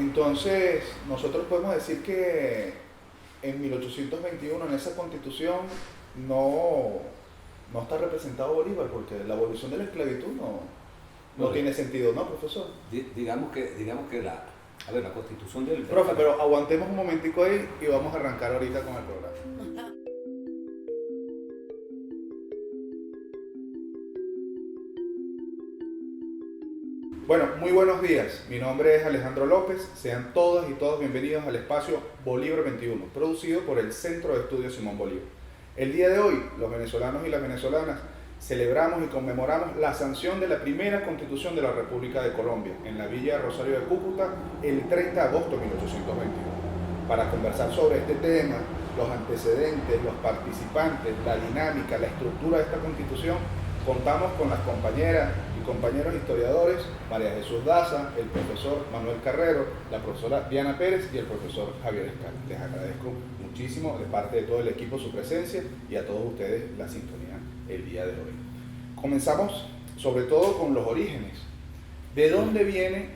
Entonces, nosotros podemos decir que en 1821, en esa constitución, no, no está representado Bolívar, porque la abolición de la esclavitud no Bueno, tiene sentido, ¿no, profesor? digamos que a ver, la constitución del Profe, pero aguantemos un momentico ahí y vamos a arrancar ahorita con el programa. Bueno, muy buenos días. Mi nombre es Alejandro López. Sean todas y todos bienvenidos al espacio Bolívar 21, producido por el Centro de Estudios Simón Bolívar. El día de hoy, los venezolanos y las venezolanas celebramos y conmemoramos la sanción de la primera Constitución de la República de Colombia en la Villa Rosario de Cúcuta el 30 de agosto de 1821. Para conversar sobre este tema, los antecedentes, los participantes, la dinámica, la estructura de esta Constitución, contamos con las compañeras y compañeros historiadores María Jesús Daza, el profesor Manuel Carrero, la profesora Diana Pérez y el profesor Javier Escala. Les agradezco muchísimo de parte de todo el equipo su presencia y a todos ustedes la sintonía el día de hoy. Comenzamos sobre todo con los orígenes. ¿De dónde viene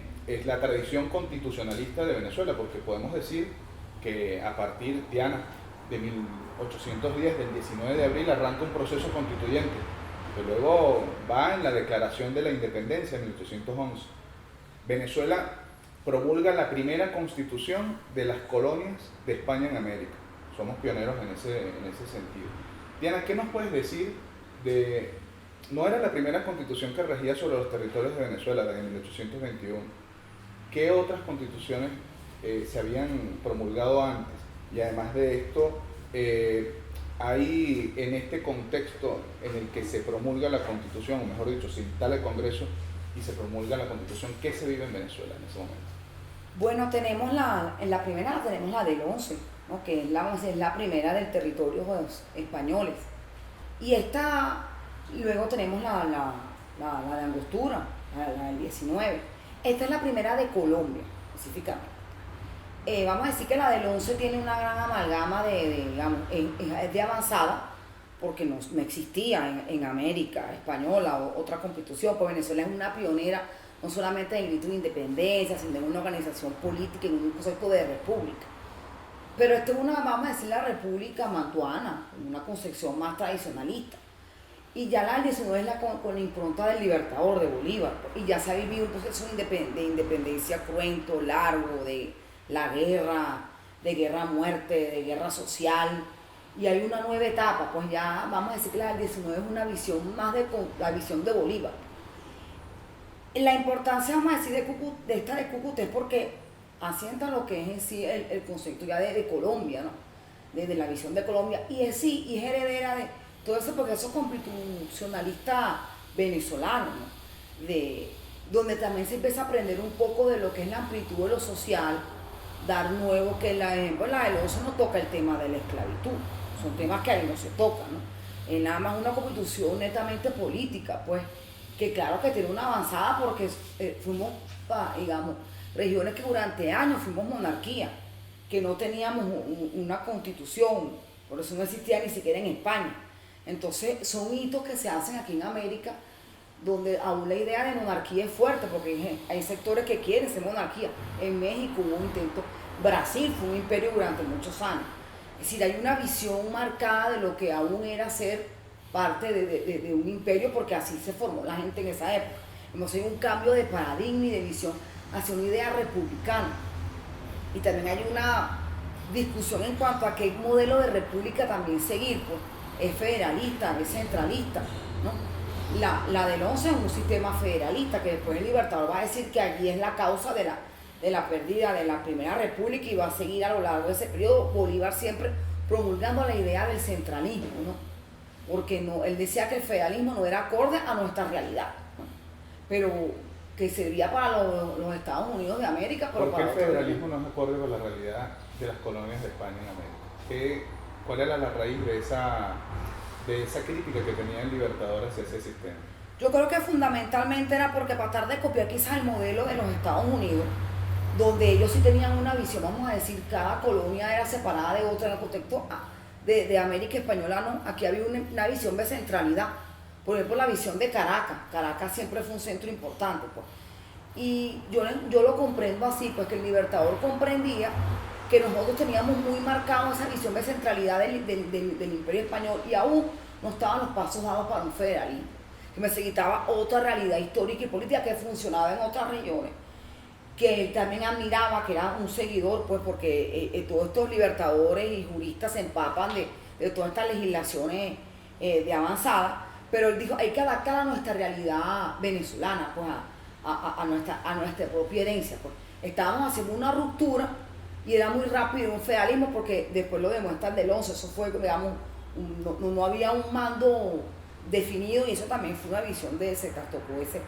la tradición constitucionalista de Venezuela? Porque podemos decir que a partir, Diana, de 1810, del 19 de abril, arranca un proceso constituyente que luego va en la Declaración de la Independencia en 1811. Venezuela promulga la primera constitución de las colonias de España en América. Somos pioneros en ese sentido. Diana, ¿qué nos puedes decir de... No era la primera constitución que regía sobre los territorios de Venezuela, la de 1821. ¿Qué otras constituciones se habían promulgado antes? Y además de esto, hay en este contexto en el que se promulga la Constitución, o mejor dicho, se instala el Congreso y se promulga la Constitución, ¿qué se vive en Venezuela en ese momento? Bueno, tenemos en la primera tenemos la del 11, ¿no? Que es la primera del territorio de los españoles. Y luego tenemos la de Angostura, la del 19. Esta es la primera de Colombia, específicamente. Vamos a decir que la del 11 tiene una gran amalgama digamos, es de avanzada, porque no existía en América española o otra constitución, pues Venezuela es una pionera, no solamente en el grito de independencia, sino en una organización política, en un concepto de república. Pero esto es vamos a decir, la república mantuana, una concepción más tradicionalista. Y ya la del 19 es con la impronta del libertador, de Bolívar, y ya se ha vivido un proceso de independencia cruento, largo, de la guerra, de guerra a muerte, de guerra social, y hay una nueva etapa, pues ya vamos a decir que la del 19 es una visión más de la visión de Bolívar. La importancia, vamos a decir, de esta de Cúcuta es porque asienta lo que es en sí el concepto ya de Colombia, ¿no? Desde la visión de Colombia, y es heredera de todo ese proceso constitucionalista venezolano, ¿no? Donde también se empieza a aprender un poco de lo que es la amplitud de lo social, dar nuevo, que la del 11 no toca el tema de la esclavitud, son temas que ahí no se tocan, ¿no? Es nada más una constitución netamente política, pues, que claro que tiene una avanzada porque fuimos, digamos, regiones que durante años fuimos monarquía, que no teníamos una constitución, por eso no existía ni siquiera en España. Entonces son hitos que se hacen aquí en América, donde aún la idea de monarquía es fuerte, porque hay sectores que quieren ser monarquía. En México hubo un intento, Brasil fue un imperio durante muchos años. Es decir, hay una visión marcada de lo que aún era ser parte de un imperio, porque así se formó la gente en esa época. Entonces hay un cambio de paradigma y de visión hacia una idea republicana. Y también hay una discusión en cuanto a qué modelo de república también seguir, pues es federalista, es centralista, ¿no? La del 11 es un sistema federalista, que después el Libertador va a decir que allí es la causa de la pérdida de la Primera República, y va a seguir a lo largo de ese periodo Bolívar siempre promulgando la idea del centralismo, ¿no? Porque él decía que el federalismo no era acorde a nuestra realidad, ¿no? Pero que servía para los Estados Unidos de América. Pero ¿por qué para el federalismo no es acorde con la realidad de las colonias de España en América? ¿Cuál era la raíz de esa crítica que tenía el Libertador hacia ese sistema? Yo creo que fundamentalmente era porque tratar de copiar quizás el modelo de los Estados Unidos, donde ellos sí tenían una visión, vamos a decir, cada colonia era separada de otra en el contexto de América española, ¿no? Aquí había una visión de centralidad. Por ejemplo, la visión de Caracas. Caracas siempre fue un centro importante, pues. Y yo lo comprendo así, pues que el Libertador comprendía que nosotros teníamos muy marcado esa visión de centralidad del Imperio Español y aún no estaban los pasos dados para un federalismo, que necesitaba otra realidad histórica y política que funcionaba en otras regiones, que él también admiraba, que era un seguidor, pues porque todos estos libertadores y juristas se empapan de todas estas legislaciones de avanzada, pero él dijo, hay que adaptar a nuestra realidad venezolana, pues a nuestra propia herencia. Pues. Estábamos haciendo una ruptura y era muy rápido un feudalismo porque después lo demuestran del 11, eso fue, digamos, no había un mando definido y eso también fue una visión de se trastocó ese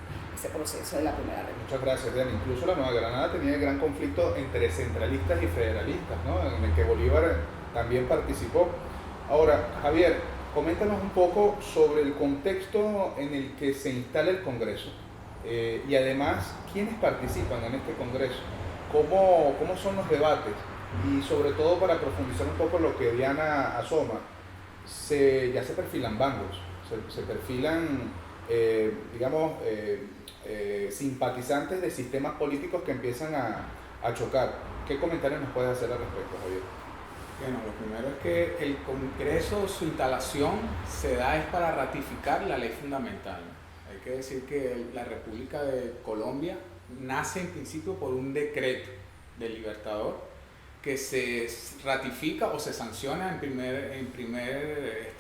proceso de la Primera República. Muchas gracias, Diana. Incluso la Nueva Granada tenía el gran conflicto entre centralistas y federalistas, ¿no? En el que Bolívar también participó. Ahora, Javier, coméntanos un poco sobre el contexto en el que se instala el Congreso y además, ¿quiénes participan en este Congreso? ¿Cómo son los debates? Y sobre todo para profundizar un poco lo que Diana asoma, ya se perfilan bandos, se perfilan, digamos, simpatizantes de sistemas políticos que empiezan a chocar. ¿Qué comentarios nos puedes hacer al respecto, Javier? Bueno, lo primero es que el Congreso, su instalación se da es para ratificar la ley fundamental. Hay que decir que la República de Colombia nace en principio por un decreto del Libertador que se ratifica o se sanciona en primer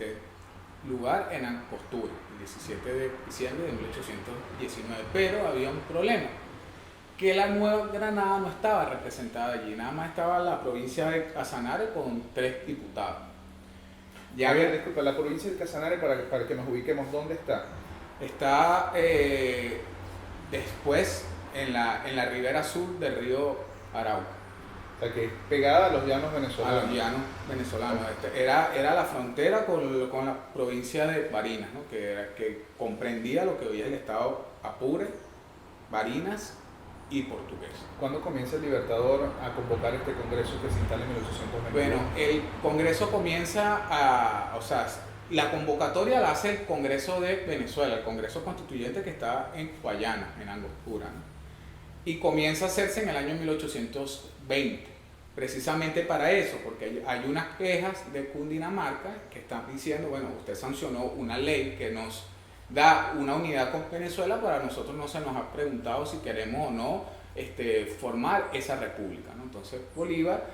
lugar en Angostura, el 17 de diciembre de 1819, pero había un problema, que la Nueva Granada no estaba representada allí, nada más estaba la provincia de Casanare con 3 diputados. Ya Javier, disculpa, la provincia de Casanare, para que nos ubiquemos, ¿dónde está? Está después en la ribera sur del río Arauca. O sea, que es pegada a los llanos venezolanos. A los llanos venezolanos. Era la frontera con la provincia de Barinas, ¿no? que comprendía lo que hoy es el estado Apure, Barinas y Portugués. ¿Cuándo comienza el Libertador a convocar este congreso que se instala en 1821? Bueno, el congreso comienza o sea, la convocatoria la hace el Congreso de Venezuela, el Congreso Constituyente que está en Guayana, en Angostura, ¿no? Y comienza a hacerse en el año 1820, precisamente para eso, porque hay unas quejas de Cundinamarca que están diciendo, bueno, usted sancionó una ley que nos da una unidad con Venezuela, pero a nosotros no se nos ha preguntado si queremos o no formar esa república, ¿no? Entonces Bolívar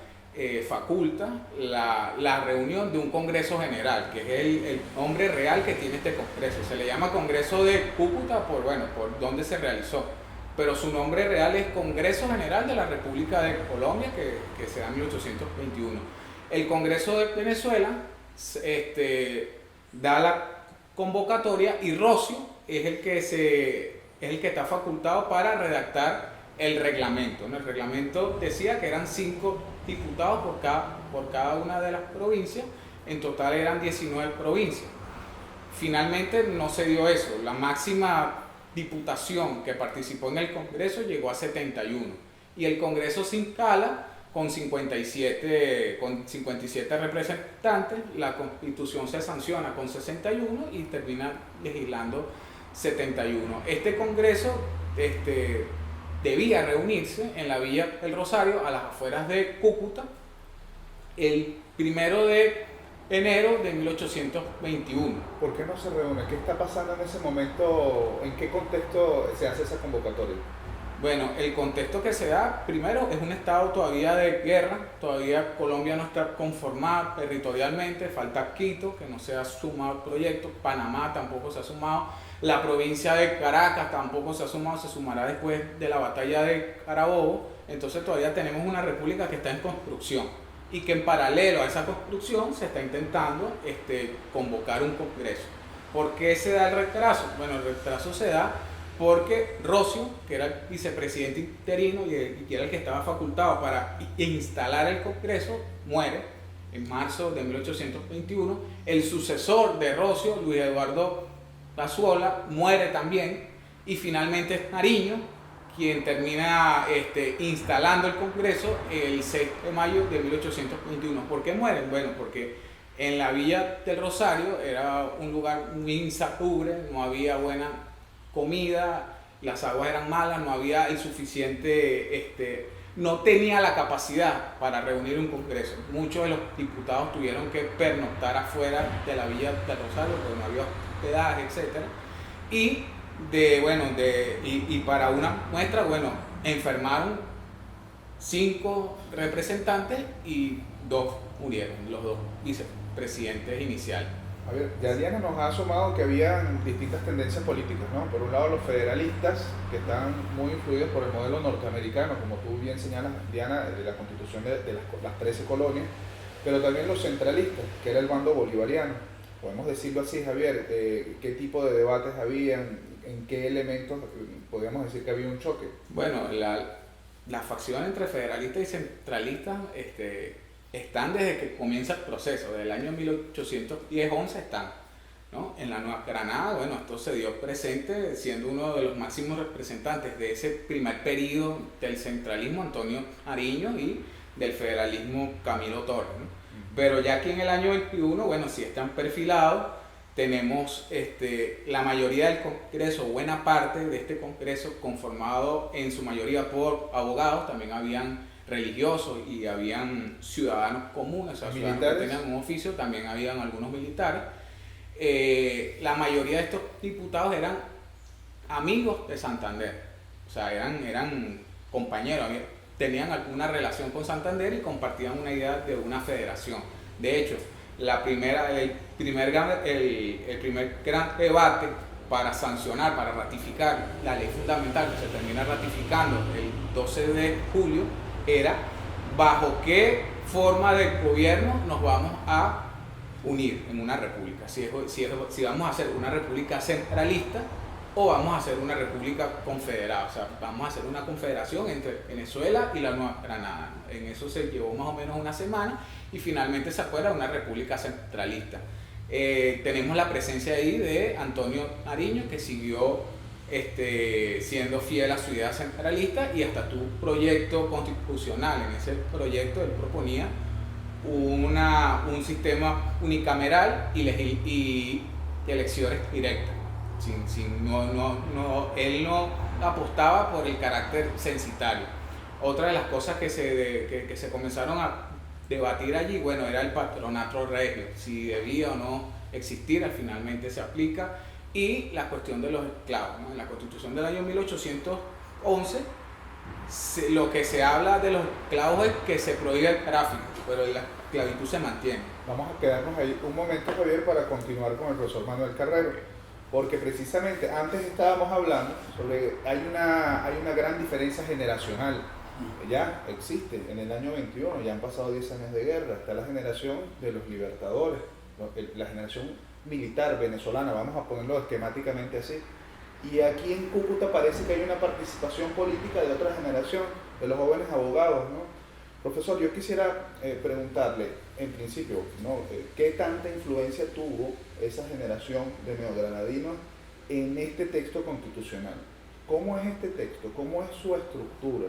faculta la reunión de un Congreso General, que es el nombre real que tiene este Congreso. Se le llama Congreso de Cúcuta por donde se realizó, pero su nombre real es Congreso General de la República de Colombia, que se da en 1821. El Congreso de Venezuela da la convocatoria y Rosio es el que está facultado para redactar el reglamento, ¿no? El reglamento decía que eran 5 diputados por cada una de las provincias, en total eran 19 provincias. Finalmente no se dio eso, la máxima diputación que participó en el Congreso llegó a 71 y el Congreso se instala con 57 representantes, la Constitución se sanciona con 61 y termina legislando 71. Este Congreso debía reunirse en la Villa del Rosario, a las afueras de Cúcuta, el 1 de enero de 1821. ¿Por qué no se reúne? ¿Qué está pasando en ese momento? ¿En qué contexto se hace esa convocatoria? Bueno, el contexto que se da, primero, es un estado todavía de guerra, todavía Colombia no está conformada territorialmente, falta Quito, que no se ha sumado al proyecto, Panamá tampoco se ha sumado, la provincia de Caracas tampoco se ha sumado, se sumará después de la batalla de Carabobo, entonces todavía tenemos una república que está en construcción y que en paralelo a esa construcción se está intentando convocar un congreso. ¿Por qué se da el retraso? Bueno, el retraso se da porque Rosio, que era el vicepresidente interino y que era el que estaba facultado para instalar el Congreso, muere en marzo de 1821. El sucesor de Rosio, Luis Eduardo Lazuola, muere también, y finalmente es Nariño quien termina instalando el Congreso el 6 de mayo de 1821. ¿Por qué mueren? Bueno, porque en la Villa del Rosario era un lugar muy insalubre, no había buena comida, las aguas eran malas, no había insuficiente, no tenía la capacidad para reunir un congreso. Muchos de los diputados tuvieron que pernoctar afuera de la Villa del Rosario porque no había hospedaje, etc. Y para una muestra, enfermaron 5 representantes y 2 murieron, los 2 vicepresidentes iniciales. A ver, ya Diana nos ha asomado que había distintas tendencias políticas, ¿no? Por un lado los federalistas, que están muy influidos por el modelo norteamericano, como tú bien señalas, Diana, de la constitución de las 13 colonias, pero también los centralistas, que era el bando bolivariano. Podemos decirlo así, Javier, ¿qué tipo de debates habían? ¿En qué elementos podríamos decir que había un choque? Bueno, la facción entre federalistas y centralistas están desde que comienza el proceso, desde el año 1810-11 están, ¿no? En la Nueva Granada, esto se dio presente siendo uno de los máximos representantes de ese primer periodo del centralismo, Antonio Nariño, y del federalismo, Camilo Torres, ¿no? Pero ya aquí en el año 21, sí están perfilados, tenemos la mayoría del Congreso, buena parte de este Congreso conformado en su mayoría por abogados, también habían religiosos y habían ciudadanos comunes, o sea, ciudadanos que tenían un oficio, también habían algunos militares. La mayoría de estos diputados eran amigos de Santander, o sea, eran compañeros, tenían alguna relación con Santander y compartían una idea de una federación. De hecho, el primer gran debate para sancionar, para ratificar la ley fundamental que se termina ratificando el 12 de julio, era bajo qué forma de gobierno nos vamos a unir en una república, si vamos a hacer una república centralista o vamos a hacer una república confederada, o sea, vamos a hacer una confederación entre Venezuela y la Nueva Granada. En eso se llevó más o menos una semana y finalmente se acuerda una república centralista. Tenemos la presencia ahí de Antonio Nariño, que siguió siendo fiel a su idea centralista, y hasta tu proyecto constitucional. En ese proyecto él proponía un sistema unicameral y elecciones directas. Él no apostaba por el carácter censitario. Otra de las cosas que se comenzaron a debatir allí, era el patronato regio, si debía o no existir, finalmente se aplica, y la cuestión de los esclavos, ¿no? En la Constitución del año 1811, lo que se habla de los esclavos es que se prohíbe el tráfico, pero la esclavitud se mantiene. Vamos a quedarnos ahí un momento, Javier, para continuar con el profesor Manuel Carrero, porque precisamente antes estábamos hablando sobre hay una gran diferencia generacional. Ya existe en el año 21, ya han pasado 10 años de guerra, está la generación de los libertadores, la generación militar venezolana, vamos a ponerlo esquemáticamente así, y aquí en Cúcuta parece que hay una participación política de otra generación, de los jóvenes abogados, ¿no? Profesor, yo quisiera preguntarle, en principio, ¿no? ¿Qué tanta influencia tuvo esa generación de neogranadinos en este texto constitucional? ¿Cómo es este texto? ¿Cómo es su estructura?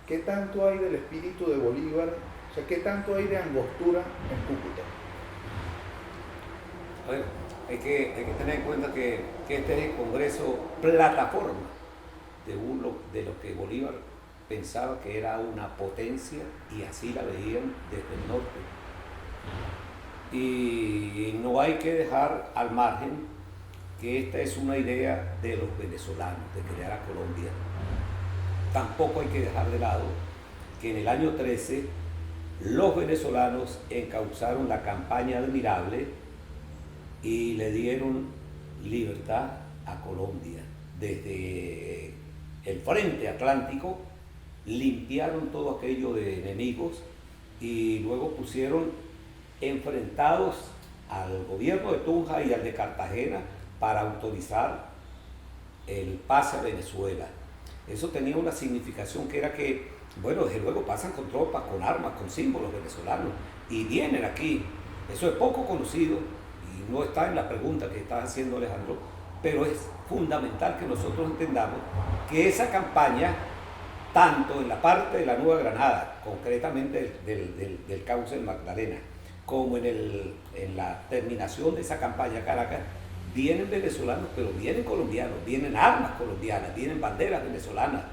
¿Qué tanto hay del espíritu de Bolívar? O sea, ¿qué tanto hay de angostura en Cúcuta? A ver, hay que tener en cuenta que este es el Congreso plataforma de lo que Bolívar pensaba que era una potencia, y así la veían desde el norte. Y no hay que dejar al margen que esta es una idea de los venezolanos, de crear a Colombia. Tampoco hay que dejar de lado que en el año 13 los venezolanos encauzaron la campaña admirable y le dieron libertad a Colombia. Desde el frente atlántico limpiaron todo aquello de enemigos y luego pusieron enfrentados al gobierno de Tunja y al de Cartagena para autorizar el pase a Venezuela. Eso tenía una significación que era que, desde luego pasan con tropas, con armas, con símbolos venezolanos y vienen aquí. Eso es poco conocido y no está en la pregunta que está haciendo Alejandro, pero es fundamental que nosotros entendamos que esa campaña, tanto en la parte de la Nueva Granada, concretamente del cauce del Magdalena, como en la terminación de esa campaña Caracas, vienen venezolanos, pero vienen colombianos, vienen armas colombianas, vienen banderas venezolanas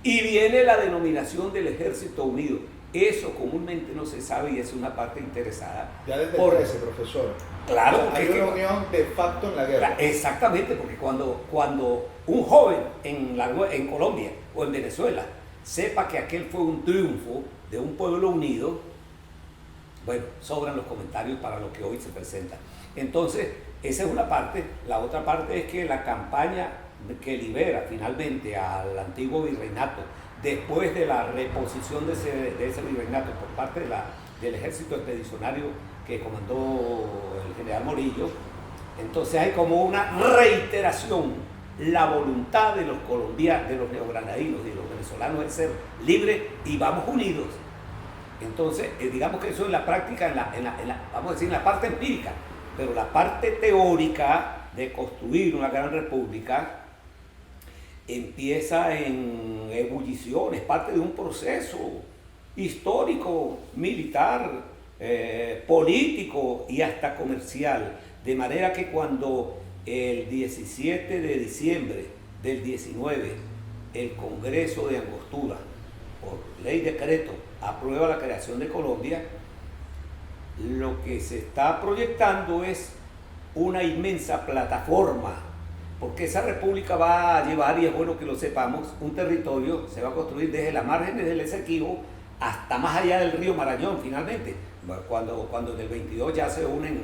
y viene la denominación del Ejército Unido. Eso comúnmente no se sabe y es una parte interesada. Ya desde el 13, profesor. Claro, hay una unión de facto en la guerra. Exactamente, porque cuando un joven en Colombia o en Venezuela sepa que aquel fue un triunfo de un pueblo unido, bueno, sobran los comentarios para lo que hoy se presenta. Entonces, esa es una parte. La otra parte es que la campaña que libera finalmente al antiguo virreinato, después de la reposición de ese virreinato por parte del ejército expedicionario que comandó el general Morillo, entonces hay como una reiteración. La voluntad de los colombianos, de los neogranadinos y de los venezolanos es ser libres y vamos unidos. Entonces, digamos que eso en la práctica, vamos a decir, en la parte empírica, pero la parte teórica de construir una gran república empieza en ebullición, es parte de un proceso histórico, militar, político y hasta comercial. De manera que cuando el 17 de diciembre del 19 el Congreso de Angostura, por ley decreto, aprueba la creación de Colombia, lo que se está proyectando es una inmensa plataforma, porque esa república va a llevar, y es bueno que lo sepamos, un territorio, se va a construir desde las márgenes del Esequibo hasta más allá del río Marañón finalmente, cuando en el 22 ya se unen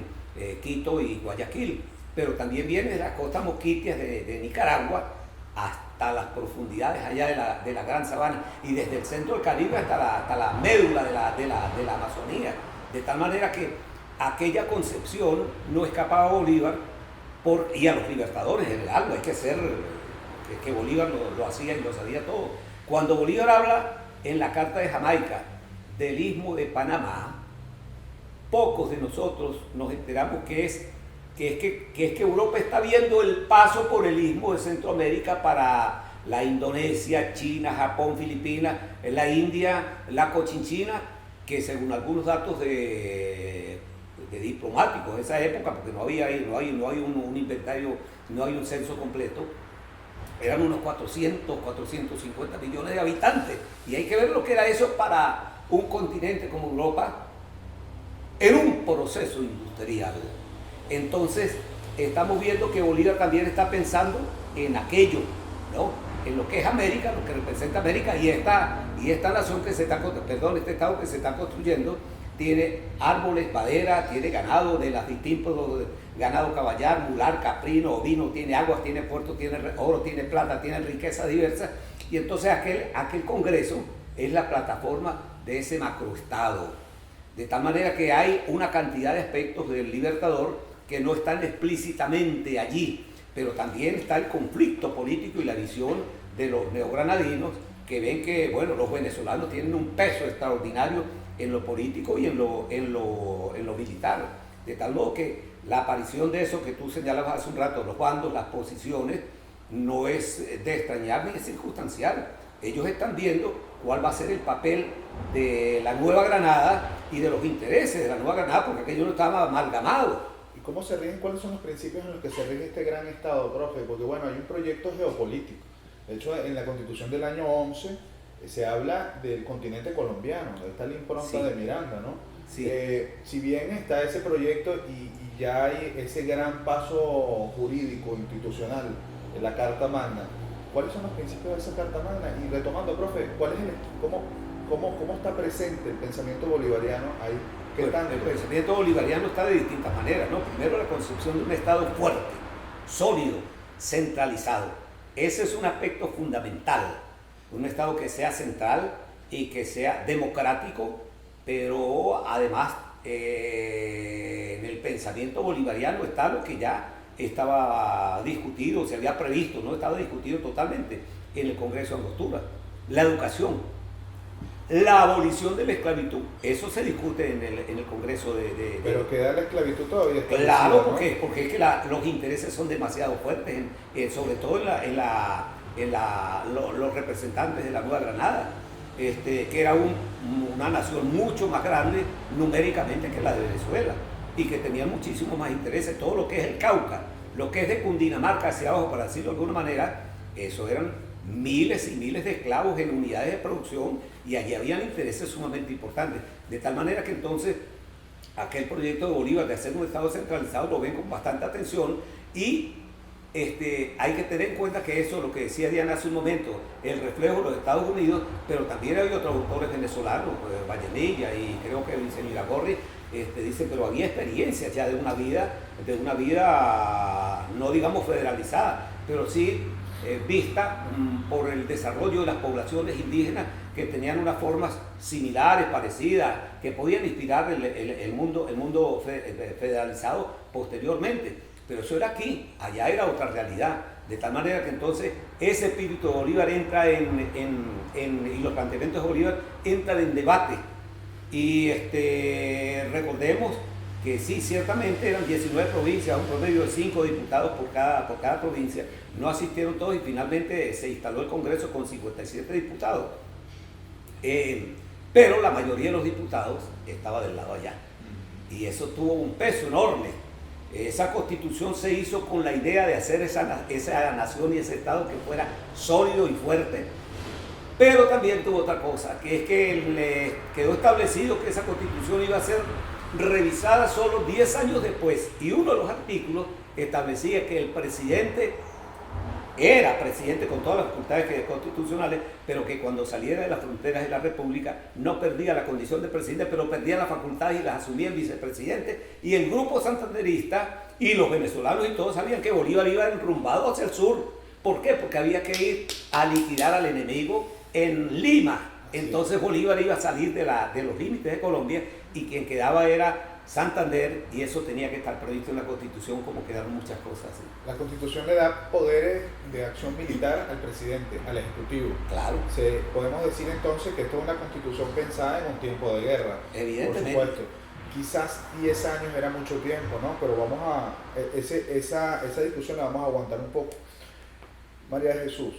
Quito y Guayaquil, pero también viene de las costas mosquitias de Nicaragua hasta las profundidades allá de la gran sabana y desde el centro del Caribe hasta la médula de la Amazonía, de tal manera que aquella concepción no escapaba a Bolívar y a los libertadores en general. No hay que ser que Bolívar lo hacía y lo sabía todo. Cuando Bolívar habla en la Carta de Jamaica del Istmo de Panamá, pocos de nosotros nos enteramos que es que Europa está viendo el paso por el Istmo de Centroamérica para la Indonesia, China, Japón, Filipinas, la India, la Cochinchina, que según algunos datos de diplomáticos de esa época, porque no hay un inventario, no hay un censo completo, eran unos 450 millones de habitantes. Y hay que ver lo que era eso para un continente como Europa en un proceso industrial. Entonces, estamos viendo que Bolívar también está pensando en aquello, ¿no? En lo que es América, lo que representa América, y esta nación que se está, este estado que se está construyendo, tiene árboles, madera, tiene ganado de las distintos, ganado caballar, mular, caprino, ovino, tiene aguas, tiene puertos, tiene oro, tiene plata, tiene riquezas diversas, y entonces aquel congreso es la plataforma de ese macroestado, de tal manera que hay una cantidad de aspectos del Libertador que no están explícitamente allí, pero también está el conflicto político y la visión de los neogranadinos que ven que, bueno, los venezolanos tienen un peso extraordinario en lo político y en lo militar, de tal modo que la aparición de eso que tú señalabas hace un rato, los bandos, las posiciones, no es de extrañar ni es circunstancial. Ellos están viendo cuál va a ser el papel de la Nueva Granada y de los intereses de la Nueva Granada, porque aquello no estaba amalgamado. ¿Cómo se rigen? ¿Cuáles son los principios en los que se rige este gran Estado, profe? Porque bueno, hay un proyecto geopolítico. De hecho, en la Constitución del año 11 se habla del continente colombiano, ahí está la impronta de Miranda, ¿no? Sí. Si bien está ese proyecto y ya hay ese gran paso jurídico, institucional, en la Carta Magna, ¿cuáles son los principios de esa Carta Magna? Y retomando, profe, ¿cómo está presente el pensamiento bolivariano ahí? El pensamiento bolivariano está de distintas maneras, ¿no? Primero, la concepción de un Estado fuerte, sólido, centralizado. Ese es un aspecto fundamental. Un Estado que sea central y que sea democrático, pero además en el pensamiento bolivariano está lo que ya estaba discutido, se había previsto, no estaba discutido totalmente en el Congreso de Angostura. La educación. La abolición de la esclavitud, eso se discute en el Congreso Pero queda la esclavitud todavía. Claro, ¿no? porque es que los intereses son demasiado fuertes, sobre todo los representantes de la Nueva Granada, que era una nación mucho más grande numéricamente que la de Venezuela y que tenía muchísimo más intereses. Todo lo que es el Cauca lo que es de Cundinamarca hacia abajo, para decirlo de alguna manera, eso eran miles y miles de esclavos en unidades de producción y allí habían intereses sumamente importantes. De tal manera que entonces aquel proyecto de Bolívar de hacer un Estado centralizado lo ven con bastante atención y hay que tener en cuenta que eso, lo que decía Diana hace un momento, el reflejo de los Estados Unidos, pero también hay otros autores venezolanos, Vallenilla y creo que Vicente Iragorri, dice, pero había experiencias ya de una vida no digamos federalizada, pero sí vista por el desarrollo de las poblaciones indígenas que tenían unas formas similares, parecidas, que podían inspirar el mundo federalizado posteriormente. Pero eso era aquí, allá era otra realidad. De tal manera que entonces ese espíritu de Bolívar entra y los planteamientos de Bolívar entran en debate. Y recordemos que sí, ciertamente eran 19 provincias, un promedio de 5 diputados por cada provincia. No asistieron todos y finalmente se instaló el Congreso con 57 diputados. Pero la mayoría de los diputados estaba del lado allá. Y eso tuvo un peso enorme. Esa constitución se hizo con la idea de hacer esa nación y ese Estado que fuera sólido y fuerte. Pero también tuvo otra cosa, que es que quedó establecido que esa constitución iba a ser revisada solo 10 años después. Y uno de los artículos establecía que el presidente era presidente con todas las facultades constitucionales, pero que cuando saliera de las fronteras de la República no perdía la condición de presidente, pero perdía las facultades y las asumía el vicepresidente. Y el grupo santanderista y los venezolanos y todos sabían que Bolívar iba enrumbado hacia el sur. ¿Por qué? Porque había que ir a liquidar al enemigo en Lima. Entonces Bolívar iba a salir de los límites de Colombia y quien quedaba era Santander, y eso tenía que estar previsto en la Constitución, como quedaron muchas cosas así. La Constitución le da poderes de acción militar al presidente, al Ejecutivo. Claro. Podemos decir entonces que esto es una Constitución pensada en un tiempo de guerra. Evidentemente. Por supuesto. Quizás 10 años era mucho tiempo, ¿no? Pero esa discusión la vamos a aguantar un poco. María de Jesús,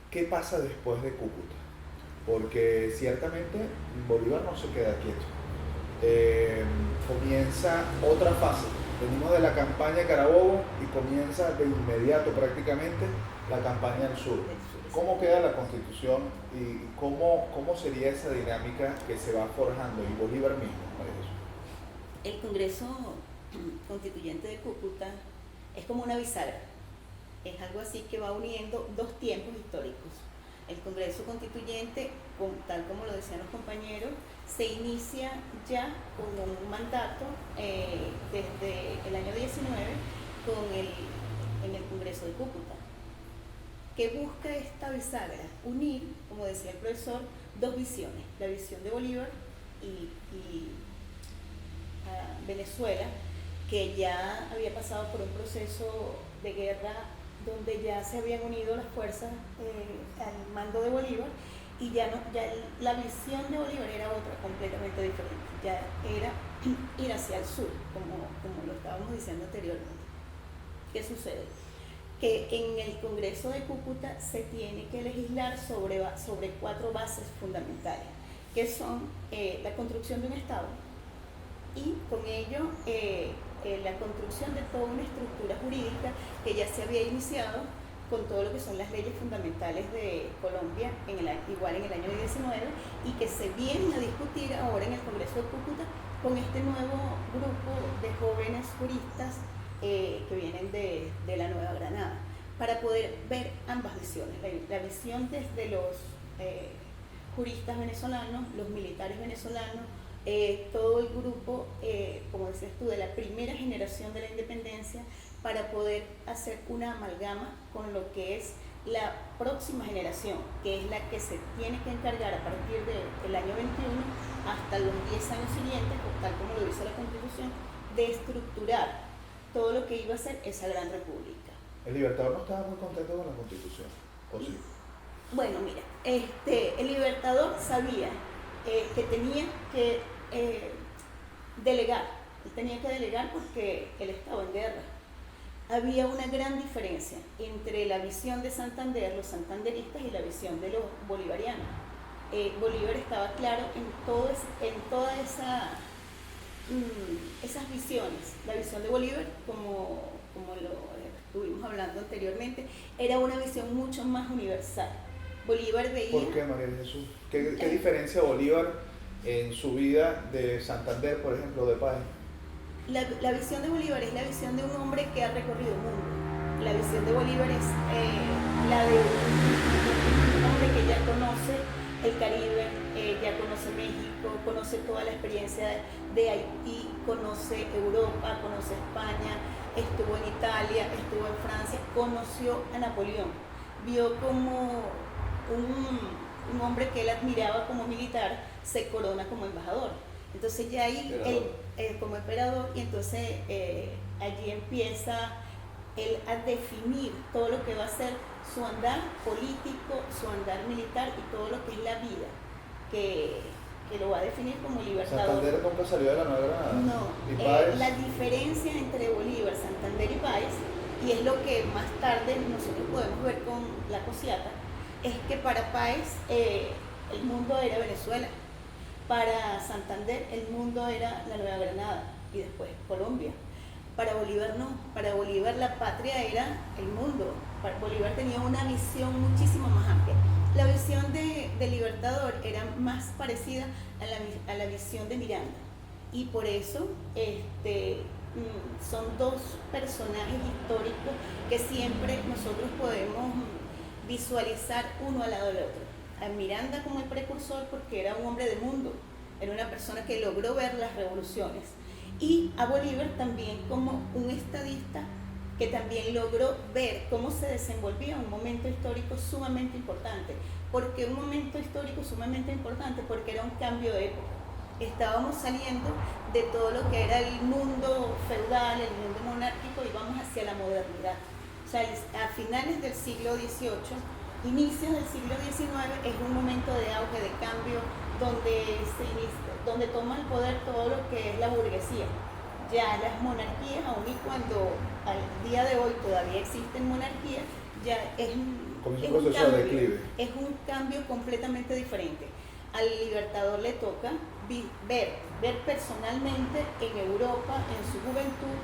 ¿qué pasa después de Cúcuta? Porque ciertamente Bolívar no se queda quieto. Comienza otra fase. Venimos de la campaña Carabobo y comienza de inmediato prácticamente la campaña al sur. ¿Cómo queda la Constitución y cómo sería esa dinámica que se va forjando y Bolívar mismo? El Congreso Constituyente de Cúcuta es como una bisagra, es algo así que va uniendo dos tiempos históricos. El Congreso Constituyente, tal como lo decían los compañeros, se inicia ya con un mandato desde el año 19 en el Congreso de Cúcuta. ¿Qué busca esta bisagra? Unir, como decía el profesor, dos visiones, la visión de Bolívar y Venezuela, que ya había pasado por un proceso de guerra donde ya se habían unido las fuerzas al mando de Bolívar y ya la visión de Bolívar era otra, completamente diferente, ya era ir hacia el sur, como lo estábamos diciendo anteriormente. ¿Qué sucede? Que en el Congreso de Cúcuta se tiene que legislar sobre 4 bases fundamentales, que son la construcción de un Estado y con ello la construcción de toda una estructura jurídica que ya se había iniciado con todo lo que son las leyes fundamentales de Colombia, igual en el año 19, y que se vienen a discutir ahora en el Congreso de Cúcuta con este nuevo grupo de jóvenes juristas que vienen de la Nueva Granada, para poder ver ambas visiones, la visión desde los juristas venezolanos, los militares venezolanos, todo el grupo, como decías tú, de la primera generación de la independencia, para poder hacer una amalgama con lo que es la próxima generación, que es la que se tiene que encargar a partir del año 21 hasta los 10 años siguientes, tal como lo dice la Constitución, de estructurar todo lo que iba a ser esa gran república. ¿El Libertador no estaba muy contento con la Constitución? ¿O sí? Bueno, mira, el Libertador sabía que tenía que delegar. Él tenía que delegar porque él estaba en guerra. Había una gran diferencia entre la visión de Santander, los santanderistas, y la visión de los bolivarianos. Bolívar estaba claro en todas esas visiones. La visión de Bolívar como como lo estuvimos hablando anteriormente, era una visión mucho más universal. Bolívar veía... ¿Por qué, María Jesús? ¿Qué diferencia Bolívar en su vida de Santander, por ejemplo, de Páez? La visión de Bolívar es la visión de un hombre que ha recorrido el mundo. La visión de Bolívar es la de un hombre que ya conoce el Caribe, ya conoce México, conoce toda la experiencia de Haití, conoce Europa, conoce España, estuvo en Italia, estuvo en Francia, conoció a Napoleón, vio como un hombre que él admiraba como militar se corona como embajador. Entonces ya ahí él como emperador, y entonces allí empieza él a definir todo lo que va a ser su andar político, su andar militar y todo lo que es la vida, que lo va a definir como libertador. ¿Santander nunca salió de la Nueva Granada? No, la diferencia entre Bolívar, Santander y Páez, y es lo que más tarde nosotros podemos ver con la Cosiata, es que para Páez el mundo era Venezuela, para Santander el mundo era la Nueva Granada y después Colombia. Para Bolívar no, para Bolívar la patria era el mundo. Bolívar tenía una visión muchísimo más amplia. La visión de Libertador era más parecida a la visión de Miranda, y por eso son dos personajes históricos que siempre nosotros podemos visualizar uno al lado del otro. A Miranda como el precursor, porque era un hombre de mundo, era una persona que logró ver las revoluciones, y a Bolívar también como un estadista que también logró ver cómo se desenvolvía un momento histórico sumamente importante. Porque un momento histórico sumamente importante porque era un cambio de época. Estábamos saliendo de todo lo que era el mundo feudal, el mundo monárquico, y vamos hacia la modernidad. O sea, a finales del siglo XVIII, inicios del siglo XIX, es un momento de auge, de cambio, donde toma el poder todo lo que es la burguesía. Ya las monarquías, aun y cuando al día de hoy todavía existen monarquías, ya es un cambio completamente diferente. Al Libertador le toca ver personalmente en Europa, en su juventud,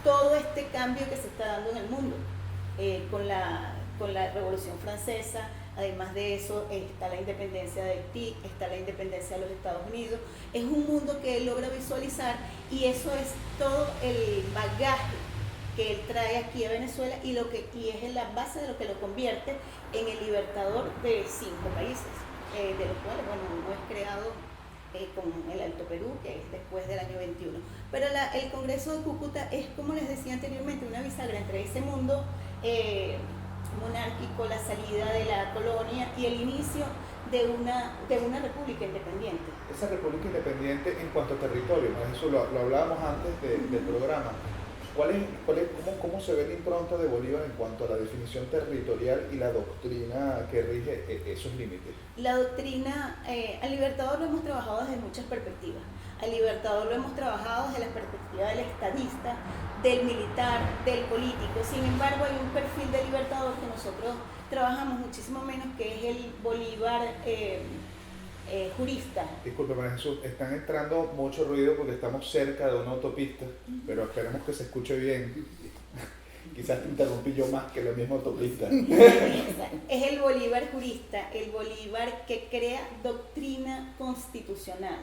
todo este cambio que se está dando en el mundo, con la Revolución Francesa. Además de eso está la independencia de Haití, está la independencia de los Estados Unidos. Es un mundo que él logra visualizar, y eso es todo el bagaje que él trae aquí a Venezuela, y es la base de lo que lo convierte en el libertador de 5 países, de los cuales, uno es creado con el Alto Perú, que es después del año 21. Pero el Congreso de Cúcuta es, como les decía anteriormente, una bisagra entre ese mundo monárquico, la salida de la colonia y el inicio de una república independiente. Esa república independiente en cuanto a territorio, ¿no? Eso lo hablábamos antes del programa. ¿Cómo se ve la impronta de Bolívar en cuanto a la definición territorial y la doctrina que rige esos límites? La doctrina, al Libertador lo hemos trabajado desde muchas perspectivas. Al Libertador lo hemos trabajado desde la perspectiva del estadista, del militar, del político. Sin embargo, hay un perfil de Libertador que nosotros trabajamos muchísimo menos, que es el Bolívar jurista. Disculpe, María Jesús, están entrando mucho ruido porque estamos cerca de una autopista, pero esperemos que se escuche bien. Quizás te interrumpí yo más que la misma autopista. Es el Bolívar jurista, el Bolívar que crea doctrina constitucional.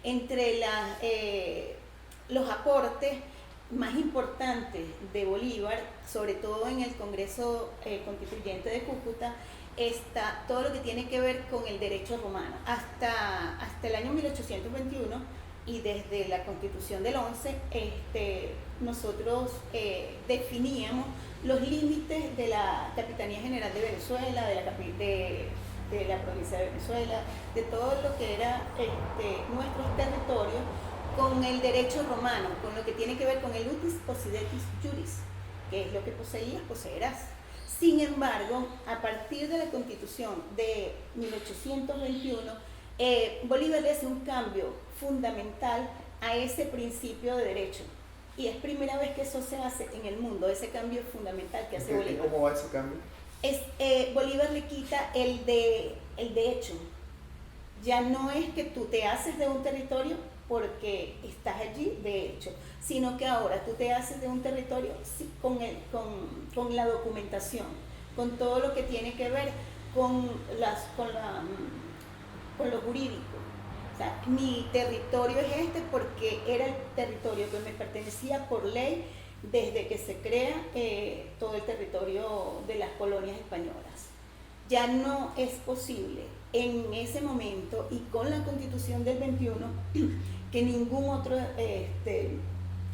Entre los aportes más importantes de Bolívar, sobre todo en el Congreso Constituyente de Cúcuta, está todo lo que tiene que ver con el derecho romano. Hasta el año 1821, y desde la Constitución del 11, nosotros definíamos los límites de la Capitanía General de Venezuela, de la provincia de Venezuela, de todo lo que era nuestros territorios, con el derecho romano, con lo que tiene que ver con el utis possidetis juris, que es lo que poseías, poseerás. Sin embargo, a partir de la Constitución de 1821, Bolívar le hace un cambio fundamental a ese principio de derecho. Y es primera vez que eso se hace en el mundo, ese cambio fundamental que hace Bolívar. ¿Y cómo va ese cambio? Bolívar le quita el de hecho. Ya no es que tú te haces de un territorio porque estás allí, de hecho, sino que ahora tú te haces de un territorio sí, con la documentación, con todo lo que tiene que ver con lo jurídico. O sea, mi territorio es este porque era el territorio que me pertenecía por ley desde que se crea todo el territorio de las colonias españolas. Ya no es posible en ese momento y con la Constitución del 21 que ningún otro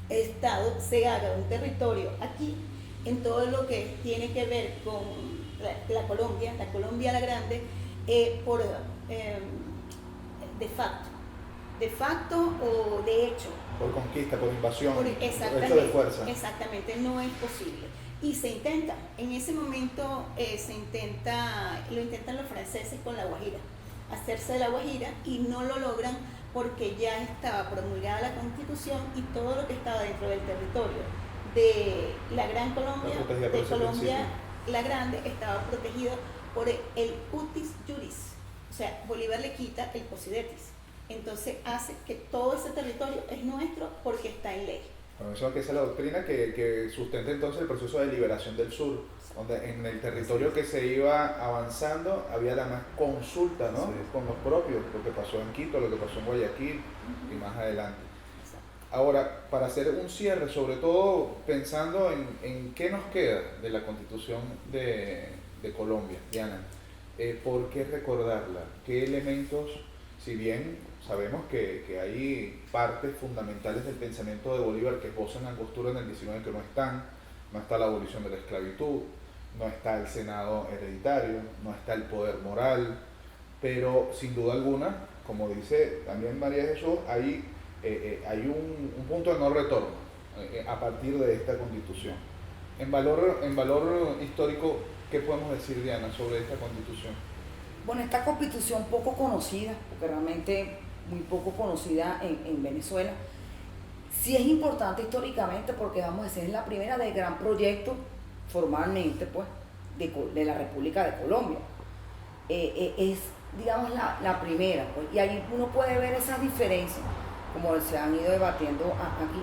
estado se haga un territorio aquí en todo lo que tiene que ver con la Colombia la Grande, de facto o de hecho. Por conquista, por invasión, por hecho Exactamente, de fuerza. exactamente, no es posible. Y se intenta, en ese momento lo intentan los franceses con la Guajira, hacerse de la Guajira y no lo logran porque ya estaba promulgada la Constitución y todo lo que estaba dentro del territorio de la Gran Colombia, de Colombia la Grande, estaba protegido por el utis juris, o sea, Bolívar le quita el posidetis, entonces hace que todo ese territorio es nuestro porque está en ley. Bueno, eso es que esa es la doctrina que sustenta entonces el proceso de liberación del sur, donde en el territorio que se iba avanzando había además consulta, ¿no? Sí. Con los propios, lo que pasó en Quito, lo que pasó en Guayaquil y más adelante. Ahora, para hacer un cierre, sobre todo pensando en qué nos queda de la Constitución de Colombia, Diana, ¿por qué recordarla? ¿Qué elementos, si bien sabemos que hay partes fundamentales del pensamiento de Bolívar que esbozan Angostura en el 19 que no están? No está la abolición de la esclavitud, no está el Senado hereditario, no está el poder moral, pero sin duda alguna, como dice también María Jesús, hay un punto de no retorno a partir de esta Constitución. En valor histórico, ¿qué podemos decir, Diana, sobre esta Constitución? Bueno, esta Constitución poco conocida, porque realmente muy poco conocida en Venezuela, sí es importante históricamente porque vamos a decir es la primera del gran proyecto formalmente pues de la República de Colombia. Es digamos la primera pues, y ahí uno puede ver esas diferencias como se han ido debatiendo aquí,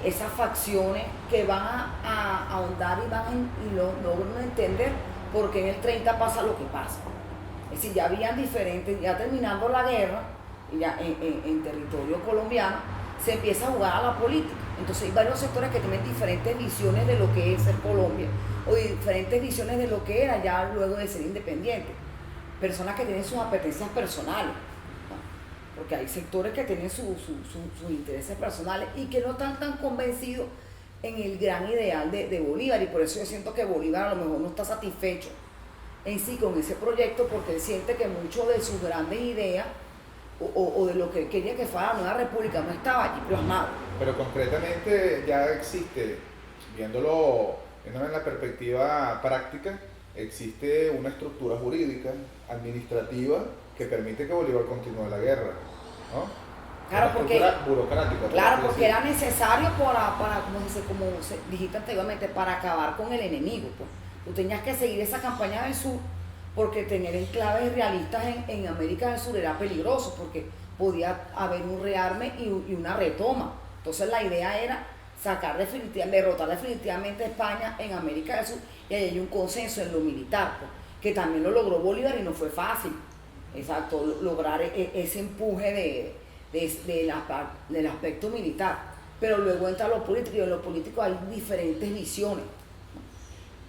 esas facciones que van a ahondar y logran entender por qué en el 30 pasa lo que pasa. Es decir, ya habían diferentes, ya terminando la guerra, ya en territorio colombiano, se empieza a jugar a la política. Entonces hay varios sectores que tienen diferentes visiones de lo que es ser Colombia, o diferentes visiones de lo que era ya luego de ser independiente. Personas que tienen sus apetencias personales, ¿no? Porque hay sectores que tienen sus intereses personales y que no están tan convencidos en el gran ideal de Bolívar, y por eso yo siento que Bolívar a lo mejor no está satisfecho en sí con ese proyecto, porque él siente que mucho de sus grandes ideas o de lo que él quería que fuera la nueva república no estaba allí plasmado. Pero concretamente ya existe, viéndolo en la perspectiva práctica, existe una estructura jurídica, administrativa, que permite que Bolívar continúe la guerra, ¿no? Claro, porque, burocrática. claro, porque era necesario para como dijiste anteriormente, para acabar con el enemigo. Pues. Tú tenías que seguir esa campaña del sur, porque tener enclaves realistas en América del Sur era peligroso, porque podía haber un rearme y una retoma. Entonces la idea era derrotar definitivamente a España en América del Sur, y ahí hay un consenso en lo militar, pues, que también lo logró Bolívar y no fue fácil. Exacto, lograr ese empuje del aspecto militar. Pero luego entra lo político, y en lo político hay diferentes visiones.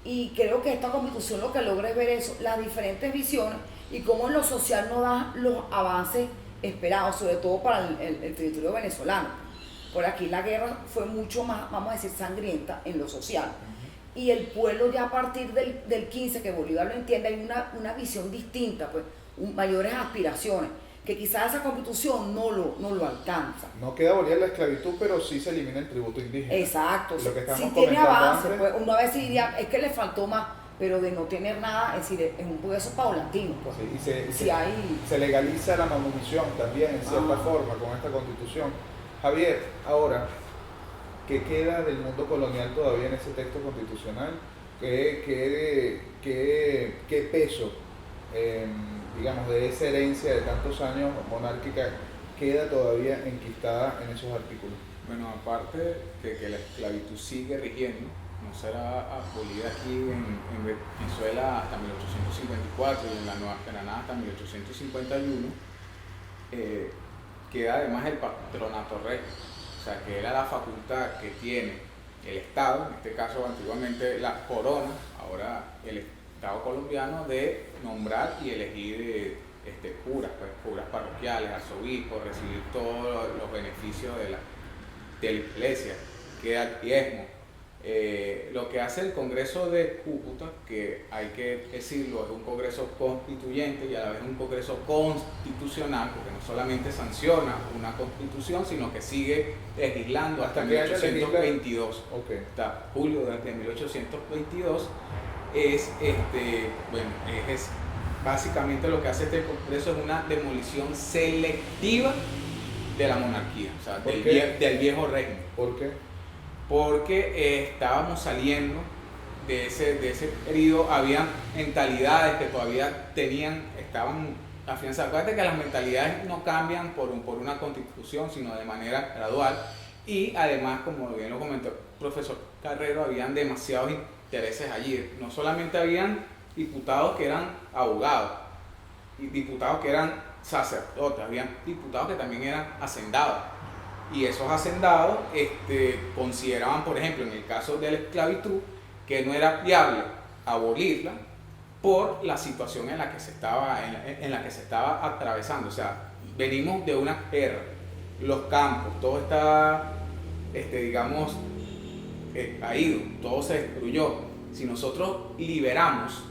Y creo que esta Constitución lo que logra es ver eso, las diferentes visiones, y cómo en lo social no da los avances esperados, sobre todo para el territorio venezolano. Por aquí la guerra fue mucho más, vamos a decir, sangrienta en lo social. Y el pueblo ya a partir del 15, que Bolívar lo entiende, hay una visión distinta, pues, mayores aspiraciones, que quizás esa Constitución no lo alcanza. No queda abolir la esclavitud, pero sí se elimina el tributo indígena. Exacto, sí tiene avance, antes, pues uno a veces diría, es que le faltó más, pero de no tener nada, es decir, es un proceso paulatino. Pues. Sí, y se legaliza la manutención también, en cierta forma, con esta Constitución. Javier, ahora, ¿qué queda del mundo colonial todavía en ese texto constitucional? ¿Qué peso digamos, de esa herencia de tantos años monárquica queda todavía enquistada en esos artículos? Bueno, aparte de que la esclavitud sigue rigiendo, no será abolida aquí en Venezuela hasta 1854 y en la Nueva Granada hasta 1851, queda además el patronato regio, o sea, que era la facultad que tiene el Estado, en este caso antiguamente la corona, ahora el Estado colombiano, de nombrar y elegir curas, pues, curas parroquiales, arzobispos, recibir todos los beneficios de la iglesia, queda el diezmo. Lo que hace el Congreso de Cúcuta, que hay que decirlo, es un Congreso constituyente y a la vez un Congreso constitucional, porque no solamente sanciona una constitución, sino que sigue legislando hasta 1822. Okay. Hasta julio de 1822 es básicamente lo que hace este Congreso es una demolición selectiva de la monarquía, o sea, del viejo régimen. ¿Por qué? Porque estábamos saliendo de ese periodo, había mentalidades que todavía estaban afianzadas. Acuérdate que las mentalidades no cambian por una constitución, sino de manera gradual. Y además, como bien lo comentó el profesor Carrero, habían demasiados intereses allí. No solamente habían diputados que eran abogados, y diputados que eran sacerdotes, habían diputados que también eran hacendados. Y esos hacendados consideraban, por ejemplo, en el caso de la esclavitud, que no era viable abolirla por la situación en la que se estaba atravesando. O sea, venimos de una guerra, los campos, todo está, caído, todo se destruyó. Si nosotros liberamos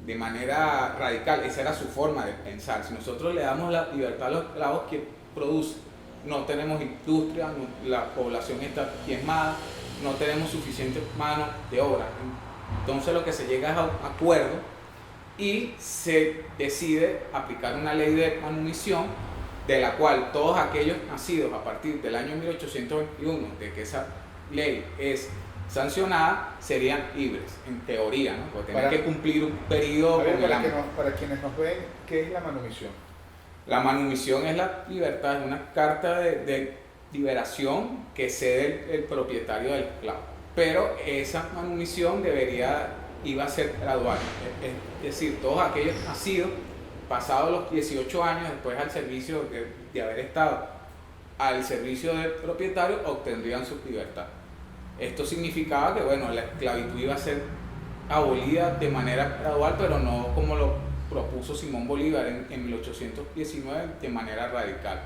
de manera radical, esa era su forma de pensar, si nosotros le damos la libertad a los esclavos, que producen, no tenemos industria, la población está diezmada, no tenemos suficiente mano de obra. Entonces lo que se llega es a un acuerdo y se decide aplicar una ley de manumisión, de la cual todos aquellos nacidos a partir del año 1821, de que esa ley es sancionada, serían libres, en teoría, ¿no? Porque tienen que cumplir un periodo con el año. Para quienes nos ven, ¿qué es la manumisión? La manumisión es la libertad, es una carta de liberación que cede el propietario del esclavo. Pero esa manumisión iba a ser gradual. Es decir, todos aquellos nacidos, pasados los 18 años, después al servicio de haber estado al servicio del propietario, obtendrían su libertad. Esto significaba que, bueno, la esclavitud iba a ser abolida de manera gradual, pero no como lo propuso Simón Bolívar en 1819 de manera radical.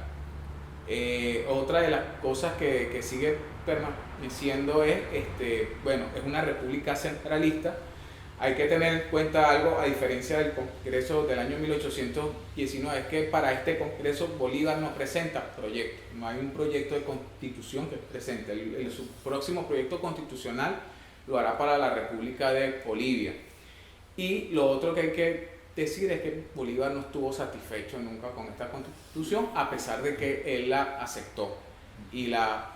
Otra de las cosas que sigue permaneciendo es una república centralista. Hay que tener en cuenta algo, a diferencia del Congreso del año 1819, es que para este Congreso Bolívar no presenta proyecto, no hay un proyecto de constitución que presente. Su próximo proyecto constitucional lo hará para la República de Bolivia. Y lo otro que hay que decir es que Bolívar no estuvo satisfecho nunca con esta constitución, a pesar de que él la aceptó y la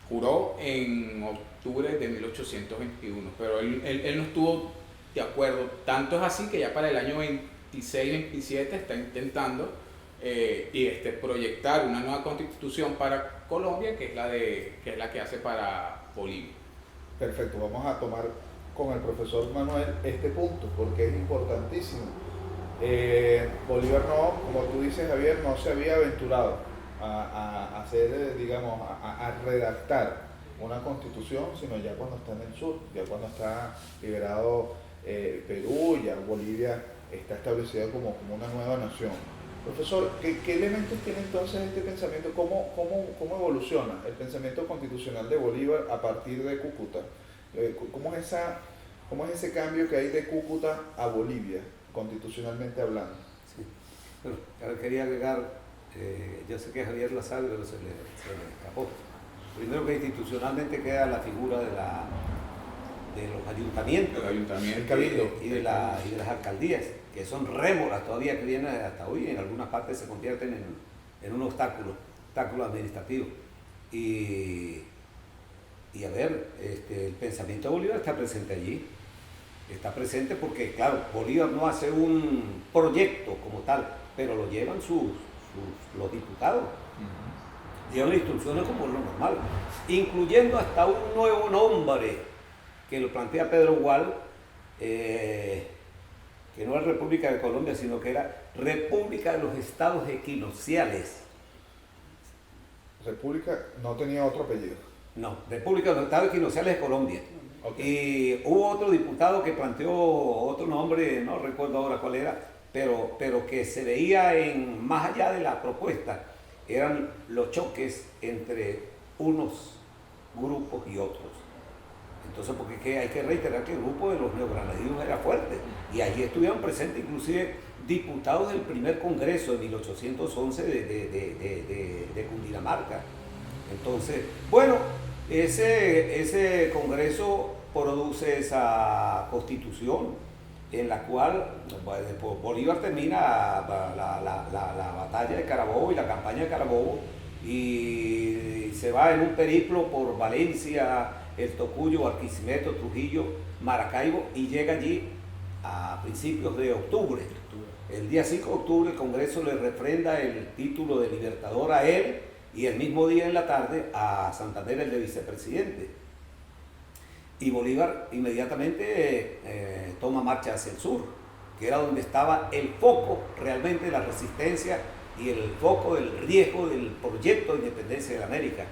juró en octubre de 1821, pero él no estuvo de acuerdo. Tanto es así que ya para el año 26-27 está intentando proyectar una nueva constitución para Colombia, que es la que hace para Bolivia. Perfecto, vamos a tomar con el profesor Manuel este punto, porque es importantísimo. Bolívar no, como tú dices, Javier, no se había aventurado a hacer, a redactar una constitución, sino ya cuando está en el sur, ya cuando está liberado Perú, ya Bolivia está establecida como una nueva nación. Profesor, ¿qué elementos tiene entonces este pensamiento? ¿Cómo evoluciona el pensamiento constitucional de Bolívar a partir de Cúcuta? ¿Cómo es ese cambio que hay de Cúcuta a Bolivia, constitucionalmente hablando? Sí. Bueno, ahora quería agregar, yo sé que Javier la sabe, pero se le escapó. Primero que institucionalmente queda la figura de los ayuntamientos, el cabildo y de las alcaldías, que son rémoras todavía, que vienen hasta hoy, en algunas partes se convierten en un obstáculo administrativo. Y a ver, el pensamiento de Bolívar está presente allí. Está presente porque, claro, Bolívar no hace un proyecto como tal, pero lo llevan los diputados. Llevan instrucciones como lo normal, incluyendo hasta un nuevo nombre que lo plantea Pedro Gual, que no es República de Colombia, sino que era República de los Estados Equinocciales. República no tenía otro apellido. No, República de los Estados Equinocciales de Colombia. Okay. Y hubo otro diputado que planteó otro nombre, no recuerdo ahora cuál era, pero que se veía más allá de la propuesta, eran los choques entre unos grupos y otros. Entonces, porque hay que reiterar que el grupo de los neogranadinos era fuerte, y allí estuvieron presentes inclusive diputados del primer congreso de 1811 de Cundinamarca. Entonces, bueno, ese congreso produce esa constitución en la cual Bolívar termina la batalla de Carabobo y la campaña de Carabobo, y se va en un periplo por Valencia, El Tocuyo, Barquisimeto, Trujillo, Maracaibo, y llega allí a principios de octubre. El día 5 de octubre el Congreso le refrenda el título de libertador a él, y el mismo día en la tarde a Santander, el de vicepresidente. Y Bolívar inmediatamente toma marcha hacia el sur, que era donde estaba el foco realmente de la resistencia y el foco del riesgo del proyecto de independencia de la América.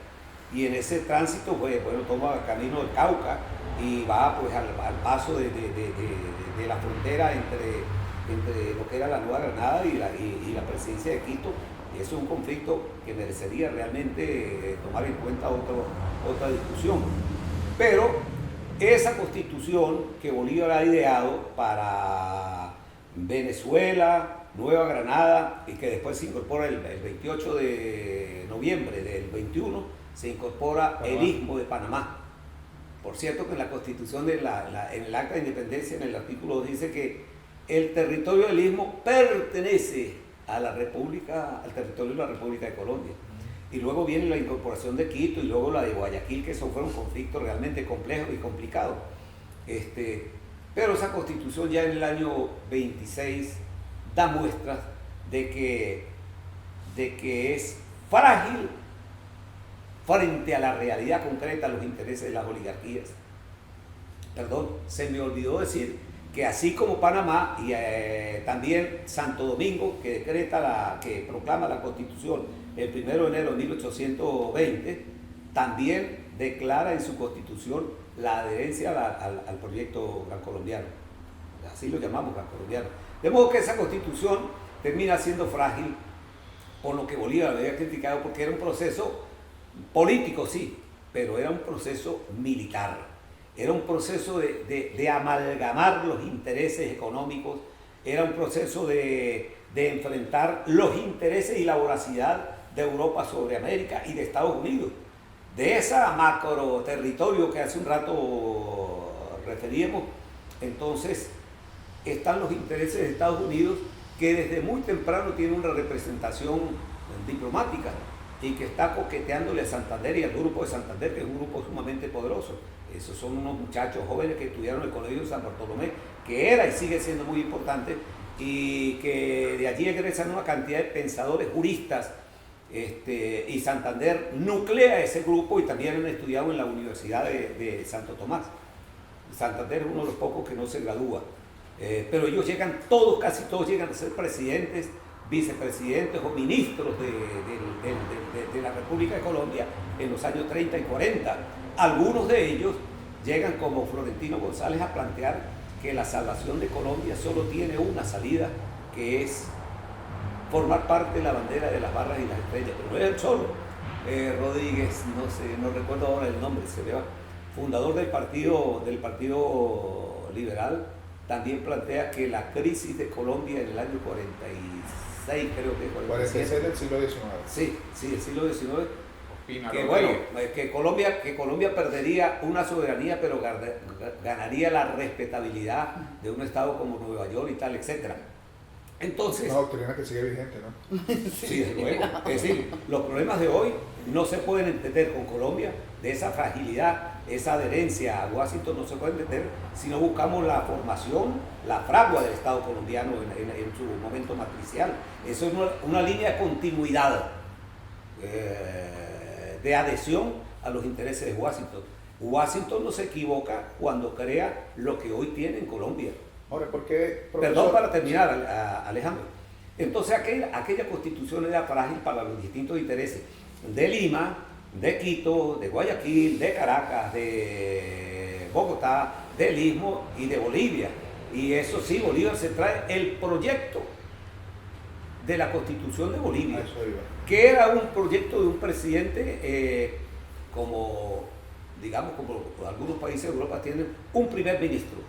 Y en ese tránsito, pues, bueno, toma el camino del Cauca y va pues al paso de la frontera entre lo que era la Nueva Granada y la presidencia de Quito. Y eso es un conflicto que merecería realmente tomar en cuenta otra discusión. Pero esa constitución que Bolívar ha ideado para Venezuela, Nueva Granada, y que después se incorpora el 28 de noviembre del 21, se incorpora el Istmo de Panamá. Por cierto que en la constitución, en el acta de independencia, en el artículo 2, dice que el territorio del Istmo pertenece a la República, al territorio de la República de Colombia. Y luego viene la incorporación de Quito y luego la de Guayaquil, que eso fueron conflictos realmente complejos y complicados. Pero esa constitución ya en el año 26 da muestras de que es frágil frente a la realidad concreta, a los intereses de las oligarquías. Perdón, se me olvidó decir que así como Panamá y también Santo Domingo, que proclama la Constitución el 1 de enero de 1820, también declara en su Constitución la adherencia al proyecto gran colombiano. Así lo llamamos gran colombiano. De modo que esa Constitución termina siendo frágil, por lo que Bolívar había criticado, porque era un proceso político, sí, pero era un proceso militar. Era un proceso de amalgamar los intereses económicos, era un proceso de enfrentar los intereses y la voracidad de Europa sobre América y de Estados Unidos. De esa macro territorio que hace un rato referíamos, entonces están los intereses de Estados Unidos, que desde muy temprano tiene una representación diplomática y que está coqueteándole a Santander y al grupo de Santander, que es un grupo sumamente poderoso. Esos son unos muchachos jóvenes que estudiaron en el Colegio de San Bartolomé, que era y sigue siendo muy importante, y que de allí egresan una cantidad de pensadores juristas, y Santander nuclea ese grupo, y también han estudiado en la Universidad de Santo Tomás. Santander es uno de los pocos que no se gradúa, pero ellos llegan todos, casi todos llegan a ser presidentes, vicepresidentes o ministros de la República de Colombia en los años 30 y 40. Algunos de ellos llegan, como Florentino González, a plantear que la salvación de Colombia solo tiene una salida, que es formar parte de la bandera de las barras y las estrellas, pero no es el solo. Rodríguez, no recuerdo ahora el nombre, se vea, fundador del partido liberal, también plantea que la crisis de Colombia en el año 46, creo que 46 del siglo XIX. Sí, del siglo XIX. Opina Que Rodríguez. bueno, que Colombia perdería una soberanía, pero ganaría la respetabilidad de un estado como Nueva York y tal, etc. Entonces, Una doctrina que sigue vigente, ¿no? sí, desde luego. Es decir, los problemas de hoy no se pueden entender con Colombia, de esa fragilidad, esa adherencia a Washington no se puede entender si no buscamos la formación, la fragua del Estado colombiano en su momento matricial. Eso es una línea de continuidad, de adhesión a los intereses de Washington. Washington no se equivoca cuando crea lo que hoy tiene en Colombia. Ahora, ¿por qué, profesor? Perdón, para terminar, Alejandro. Entonces aquella constitución era frágil para los distintos intereses de Lima, de Quito, de Guayaquil, de Caracas, de Bogotá, del Istmo y de Bolivia. Y eso sí, Bolívar se trae el proyecto de la constitución de Bolivia, que era un proyecto de un presidente como, digamos, como algunos países de Europa tienen un primer ministro.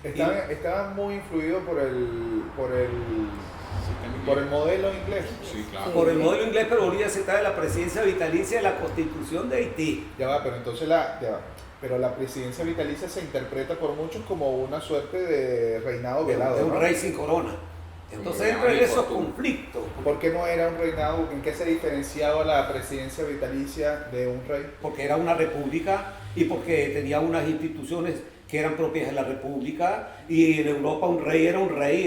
Estaba muy influido por el modelo inglés. Sí, claro. Por el modelo inglés, pero Bolivia se trae la presidencia vitalicia de la Constitución de Haití. Ya va, pero entonces pero la presidencia vitalicia se interpreta por muchos como una suerte de reinado velado, de un ¿no? rey sin corona. Entonces Sí, entra en sí, esos sí. conflictos. ¿Por qué no era un reinado? ¿En qué se diferenciaba la presidencia vitalicia de un rey? Porque era una república y porque tenía unas instituciones que eran propias de la república, y en Europa un rey,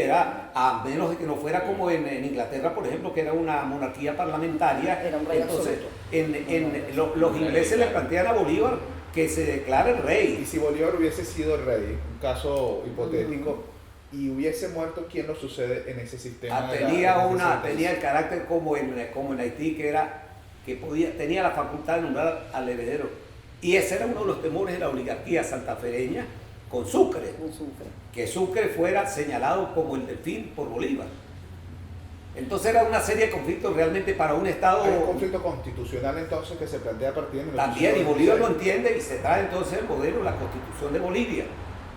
era a menos de que no fuera como en Inglaterra, por ejemplo, que era una monarquía parlamentaria. Era un rey Entonces absoluto. los ingleses le plantean a Bolívar que se declare Y rey. si Bolívar hubiese sido rey, un caso hipotético, y hubiese muerto, ¿quién lo sucede en ese sistema? Tenía el carácter como en Haití, tenía la facultad de nombrar al heredero. Y ese era uno de los temores de la oligarquía santafereña con Sucre, que Sucre fuera señalado como el delfín por Bolívar. Entonces era una serie de conflictos realmente para un Estado. Hay un conflicto constitucional entonces que se plantea a partir de También, y 1916. Bolívar lo entiende y se trae entonces el modelo, la Constitución de Bolivia,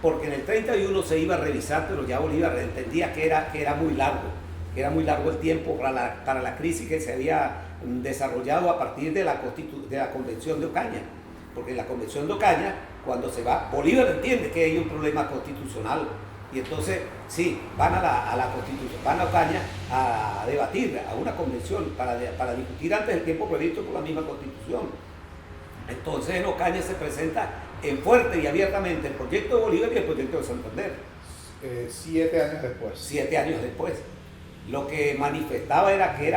porque en el 31 se iba a revisar, pero ya Bolívar entendía que era muy largo el tiempo para la crisis que se había desarrollado a partir de la Convención de Ocaña. Porque en la Convención de Ocaña, cuando se va, Bolívar entiende que hay un problema constitucional, y entonces sí, van a la Constitución, van a Ocaña a debatir a una convención para discutir antes del tiempo previsto por la misma Constitución. Entonces en Ocaña se presenta en fuerte y abiertamente el proyecto de Bolívar y el proyecto de Santander. 7 años después. 7 años después. Lo que manifestaba era que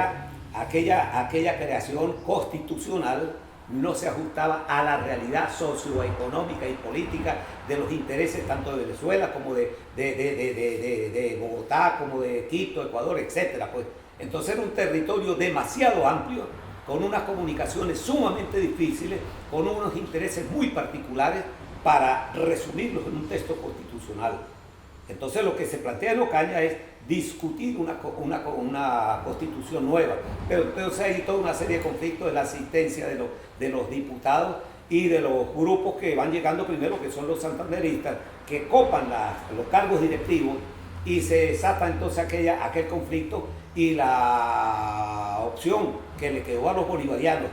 aquella creación constitucional no se ajustaba a la realidad socioeconómica y política de los intereses tanto de Venezuela como de Bogotá, como de Quito, Ecuador, etc. Pues. Entonces era un territorio demasiado amplio, con unas comunicaciones sumamente difíciles, con unos intereses muy particulares para resumirlos en un texto constitucional. Entonces lo que se plantea en Ocaña es discutir una constitución nueva, pero entonces hay toda una serie de conflictos de la asistencia de los diputados y de los grupos que van llegando primero, que son los santanderistas, que copan los cargos directivos, y se desata entonces aquel conflicto, y la opción que le quedó a los bolivarianos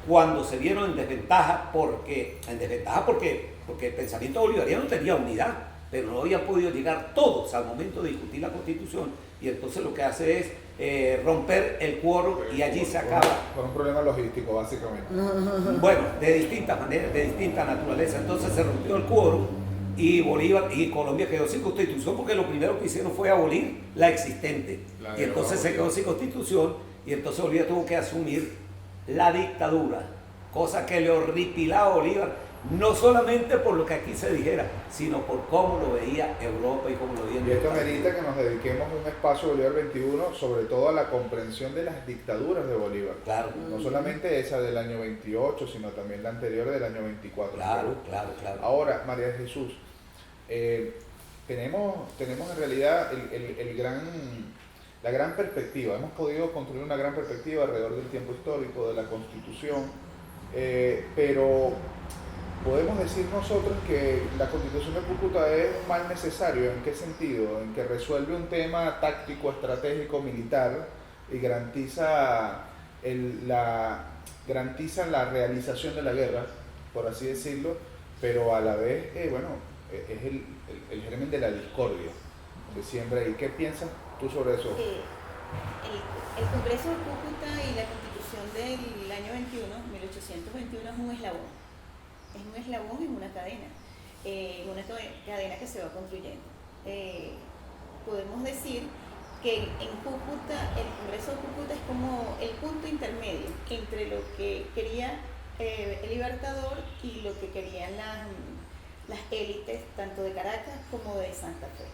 cuando se vieron en desventaja porque el pensamiento bolivariano tenía unidad, pero no habían podido llegar todos al momento de discutir la Constitución, y entonces lo que hace es romper el quórum, y allí se acaba. Por un problema logístico, básicamente. Bueno, de distintas maneras, de distinta naturaleza. Entonces se rompió el quórum y Bolívar y Colombia quedó sin Constitución, porque lo primero que hicieron fue abolir la existente. Y entonces se quedó sin Constitución, y entonces Bolívar tuvo que asumir la dictadura, cosa que le horripilaba a Bolívar, no solamente por lo que aquí se dijera, sino por cómo lo veía Europa y cómo lo veía. Y esto merita que nos dediquemos un espacio Bolívar 21, sobre todo a la comprensión de las dictaduras de Bolívar. Claro. No solamente esa del año 28, sino también la anterior del año 24. Claro. Ahora, María Jesús, tenemos en realidad la gran perspectiva. Hemos podido construir una gran perspectiva alrededor del tiempo histórico de la Constitución, pero podemos decir nosotros que la Constitución de Cúcuta es un mal necesario. ¿En qué sentido? En que resuelve un tema táctico, estratégico, militar, y garantiza la realización de la guerra, por así decirlo, pero a la vez, es el germen de la discordia que siembra ahí. ¿Qué piensas tú sobre eso? El Congreso de Cúcuta y la Constitución del año 1821, es un eslabón. Es un eslabón en una cadena que se va construyendo. Podemos decir que en Cúcuta, el Congreso de Cúcuta es como el punto intermedio entre lo que quería el Libertador y lo que querían las élites, tanto de Caracas como de Santa Fe.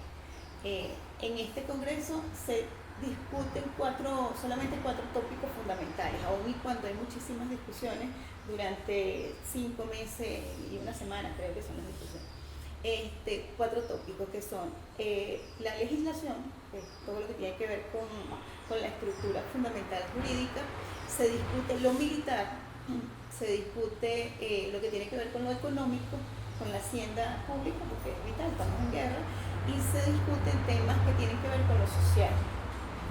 En este Congreso se discuten solamente cuatro tópicos fundamentales, aun y cuando hay muchísimas discusiones durante 5 meses y una semana, creo que son las discusiones. 4 tópicos que son la legislación, todo lo que tiene que ver con la estructura fundamental jurídica, se discute lo militar, se discute lo que tiene que ver con lo económico, con la hacienda pública, porque es vital, estamos en guerra, y se discuten temas que tienen que ver con lo social.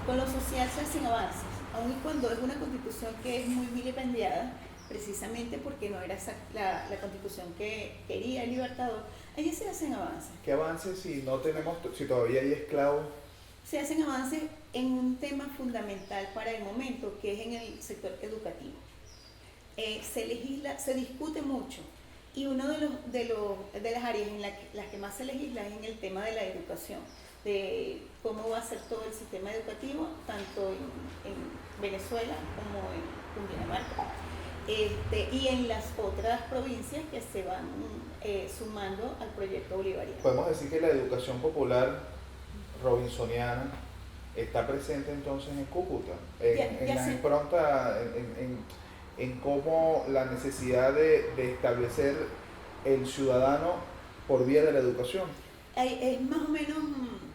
Con lo social se hacen avances, aun y cuando es una constitución que es muy vilipendiada, precisamente porque no era la constitución que quería el Libertador, allí se hacen avances. ¿Qué avances si todavía hay esclavos? Se hacen avances en un tema fundamental para el momento, que es en el sector educativo. Se discute mucho, y una de las áreas en las que más se legisla es en el tema de la educación, de cómo va a ser todo el sistema educativo, tanto en Venezuela como en Cundinamarca. Y en las otras provincias que se van sumando al proyecto bolivariano. Podemos decir que la educación popular robinsoniana está presente entonces en Cúcuta, en la impronta, en cómo la necesidad de establecer el ciudadano por vía de la educación. Es más o menos,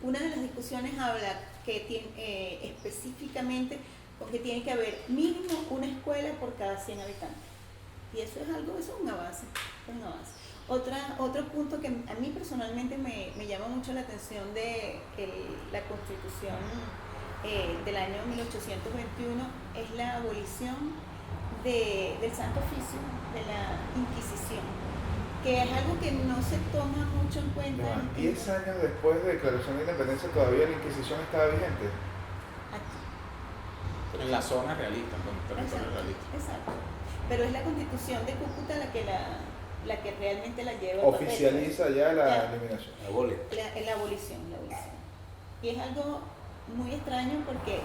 una de las discusiones habla que tiene específicamente porque tiene que haber mínimo una escuela por cada 100 habitantes. Y eso es un avance. Otro punto que a mí personalmente me llama mucho la atención de la Constitución del año 1821 es la abolición del Santo Oficio, de la Inquisición, que es algo que no se toma mucho en cuenta. 10 años después de declaración de independencia todavía la Inquisición estaba vigente. Aquí. En la zona realista, en el territorio realista. Exacto. Pero es la Constitución de Cúcuta la que realmente la lleva. Oficializa ya la eliminación. La abolición. Y es algo muy extraño porque,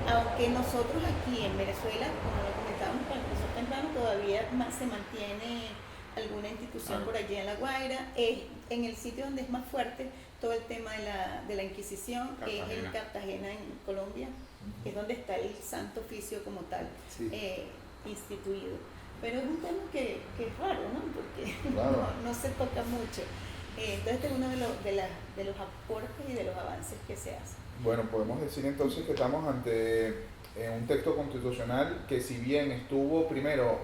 aunque nosotros aquí en Venezuela, como lo comentábamos con el profesor temprano, todavía se mantiene alguna institución por allí en La Guaira, en el sitio donde es más fuerte todo el tema de la Inquisición, que es en Cartagena, en Colombia, que es donde está el Santo Oficio como tal, sí, instituido. Pero es un tema que es raro, ¿no? Porque claro, no se toca mucho. Entonces este es uno de los aportes y de los avances que se hacen. Bueno, podemos decir entonces que estamos ante un texto constitucional que, si bien estuvo primero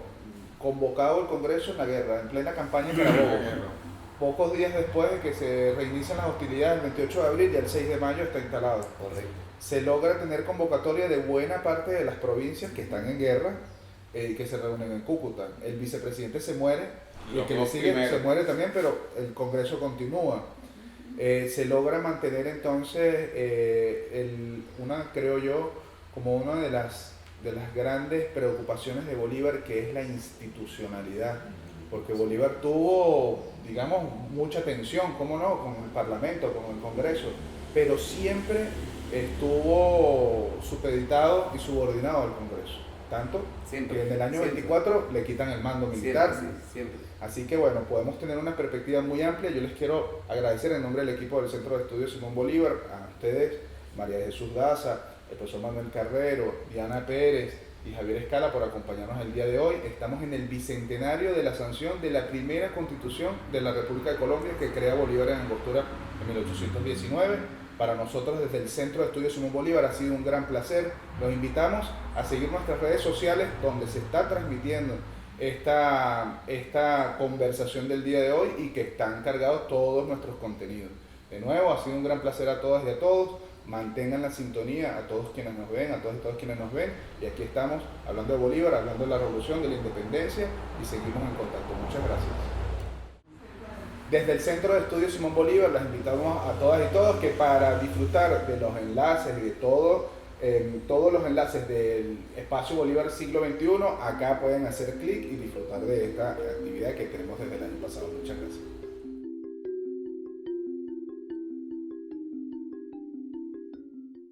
convocado el Congreso en la guerra, en plena campaña en Carabobo, pocos días después de que se reinician las hostilidades, el 28 de abril y el 6 de mayo está instalado. Correcto. Se logra tener convocatoria de buena parte de las provincias que están en guerra, que se reúnen en Cúcuta. El vicepresidente se muere, y el que le sigue se muere también, pero el Congreso continúa. Se logra mantener entonces creo yo, como una de las grandes preocupaciones de Bolívar, que es la institucionalidad, porque Bolívar tuvo, digamos, mucha tensión, cómo no, con el Parlamento, con el Congreso, pero siempre estuvo supeditado y subordinado al Congreso, tanto siempre, que en el año 24 le quitan el mando militar. Siempre. Así que bueno, podemos tener una perspectiva muy amplia. Yo les quiero agradecer en nombre del equipo del Centro de Estudios Simón Bolívar, a ustedes, María de Jesús Daza, el profesor Manuel Carrero, Diana Pérez y Javier Escala, por acompañarnos el día de hoy. Estamos en el bicentenario de la sanción de la primera Constitución de la República de Colombia, que crea Bolívar en Angostura en 1819. Para nosotros, desde el Centro de Estudios Simón Bolívar, ha sido un gran placer. Los invitamos a seguir nuestras redes sociales, donde se está transmitiendo esta conversación del día de hoy y que están cargados todos nuestros contenidos. De nuevo, ha sido un gran placer a todas y a todos. Mantengan la sintonía a todos quienes nos ven, a todos y todas quienes nos ven. Y aquí estamos hablando de Bolívar, hablando de la revolución, de la independencia, y seguimos en contacto. Muchas gracias. Desde el Centro de Estudios Simón Bolívar las invitamos a todas y todos que para disfrutar de los enlaces y de todos los enlaces del Espacio Bolívar Siglo XXI, acá pueden hacer clic y disfrutar de esta actividad que tenemos desde el año pasado. Muchas gracias.